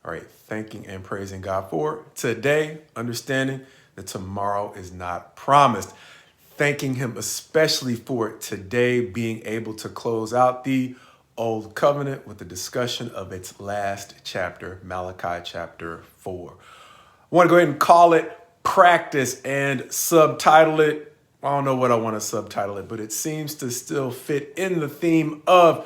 All right, thanking and praising God for today, understanding that tomorrow is not promised. Thanking him especially for today being able to close out the Old Covenant with the discussion of its last chapter, Malachi chapter 4. I want to go ahead and call it Practice and subtitle it. I don't know what I want to subtitle it, but it seems to still fit in the theme of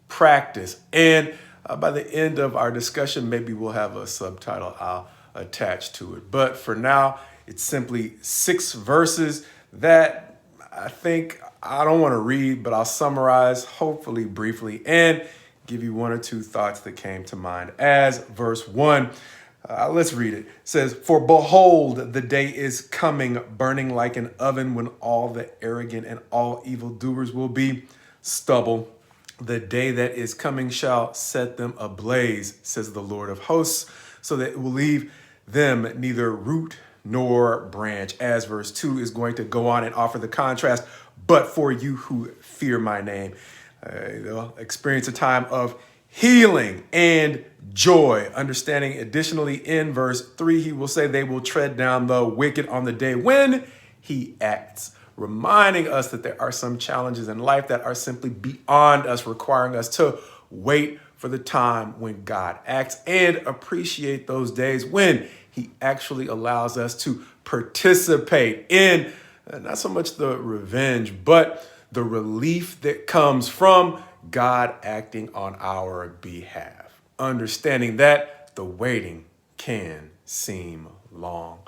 practice. And by the end of our discussion, maybe we'll have a subtitle I'll attach to it. But for now, it's simply 6 verses that I think I don't want to read, but I'll summarize hopefully briefly and give you 1 or 2 thoughts that came to mind as verse 1. Let's read it. It says, "For behold, the day is coming, burning like an oven, when all the arrogant and all evildoers will be stubble. The day that is coming shall set them ablaze, says the Lord of hosts, so that it will leave them neither root nor branch." As verse 2 is going to go on and offer the contrast, "But for you who fear my name, they'll experience a time of healing and joy." Understanding additionally in verse 3, he will say they will tread down the wicked on the day when he acts, reminding us that there are some challenges in life that are simply beyond us, requiring us to wait for the time when God acts and appreciate those days when he actually allows us to participate in not so much the revenge, but the relief that comes from God acting on our behalf. Understanding that the waiting can seem long.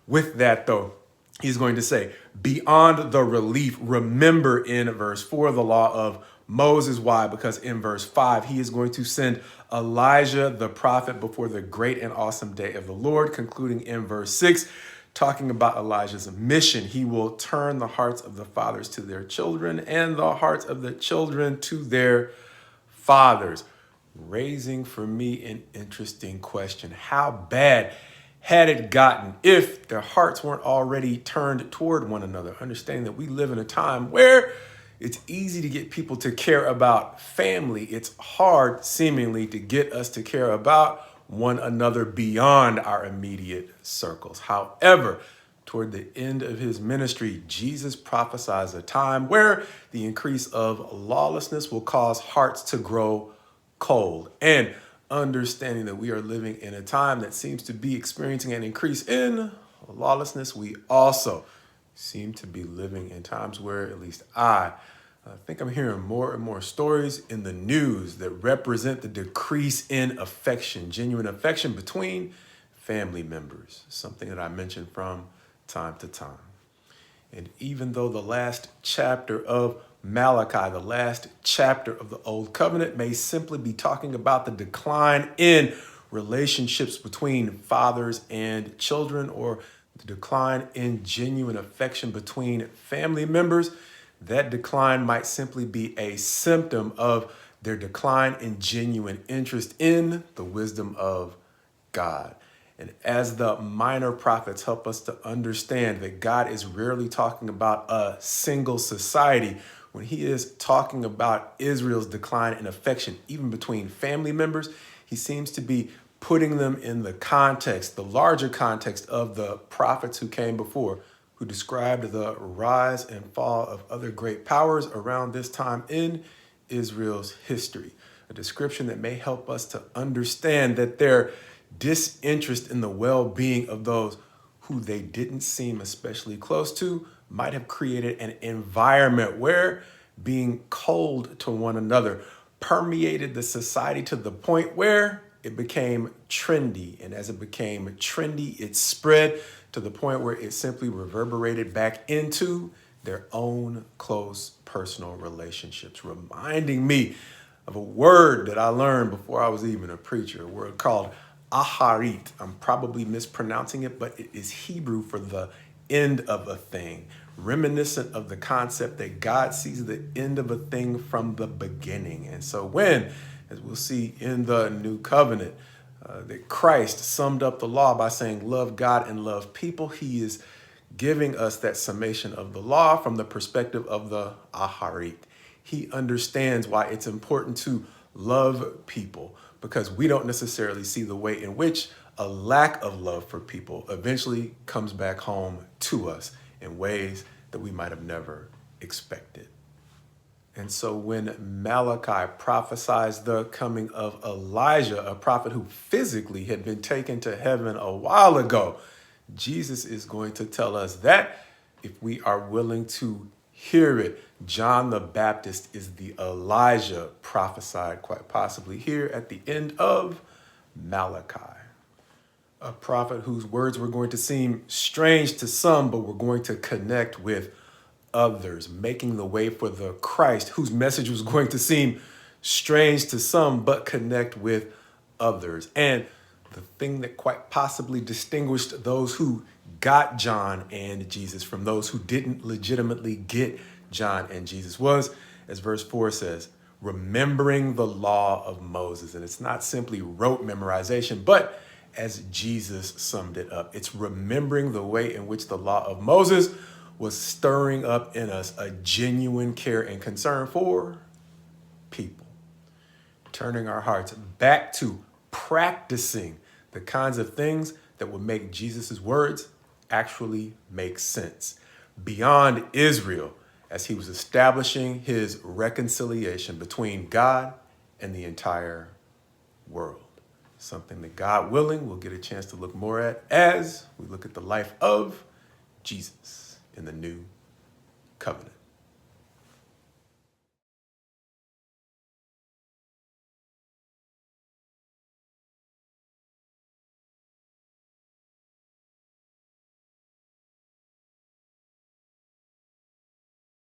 With that, though, he's going to say, beyond the relief, remember in verse 4 the law of Moses. Why? Because in verse 5, he is going to send Elijah the prophet before the great and awesome day of the Lord, concluding in verse 6, talking about Elijah's mission. He will turn the hearts of the fathers to their children and the hearts of the children to their fathers. Raising for me an interesting question. How bad had it gotten if their hearts weren't already turned toward one another? Understanding that we live in a time where it's easy to get people to care about family. It's hard, seemingly, to get us to care about one another beyond our immediate circles. However, toward the end of his ministry, Jesus prophesies a time where the increase of lawlessness will cause hearts to grow cold. And understanding that we are living in a time that seems to be experiencing an increase in lawlessness, we also seem to be living in times where, at least I think I'm hearing more and more stories in the news that represent the decrease in affection, genuine affection between family members, something that I mention from time to time. And even though the last chapter of Malachi, the last chapter of the Old Covenant, may simply be talking about the decline in relationships between fathers and children, or the decline in genuine affection between family members, that decline might simply be a symptom of their decline in genuine interest in the wisdom of God. And as the minor prophets help us to understand that God is rarely talking about a single society, when he is talking about Israel's decline in affection, even between family members, he seems to be putting them in the context, the larger context of the prophets who came before, who described the rise and fall of other great powers around this time in Israel's history. A description that may help us to understand that their disinterest in the well-being of those who they didn't seem especially close to might have created an environment where being cold to one another permeated the society to the point where it became trendy. And as it became trendy, it spread to the point where it simply reverberated back into their own close personal relationships, reminding me of a word that I learned before I was even a preacher, a word called aharit. I'm probably mispronouncing it, but it is Hebrew for the end of a thing, reminiscent of the concept that God sees the end of a thing from the beginning. And so when, as we'll see in the New Covenant, that Christ summed up the law by saying, love God and love people, he is giving us that summation of the law from the perspective of the aharit. He understands why it's important to love people, because we don't necessarily see the way in which a lack of love for people eventually comes back home to us in ways that we might have never expected. And so when Malachi prophesies the coming of Elijah, a prophet who physically had been taken to heaven a while ago, Jesus is going to tell us that if we are willing to hear it, John the Baptist is the Elijah prophesied quite possibly here at the end of Malachi. A prophet whose words were going to seem strange to some, but were going to connect with others, making the way for the Christ, whose message was going to seem strange to some, but connect with others. And the thing that quite possibly distinguished those who got John and Jesus from those who didn't legitimately get John and Jesus was, as verse 4 says, remembering the law of Moses. And it's not simply rote memorization, but as Jesus summed it up, it's remembering the way in which the law of Moses was stirring up in us a genuine care and concern for people, turning our hearts back to practicing the kinds of things that would make Jesus's words actually make sense beyond Israel as he was establishing his reconciliation between God and the entire world. Something that, God willing, we'll get a chance to look more at as we look at the life of Jesus in the new covenant.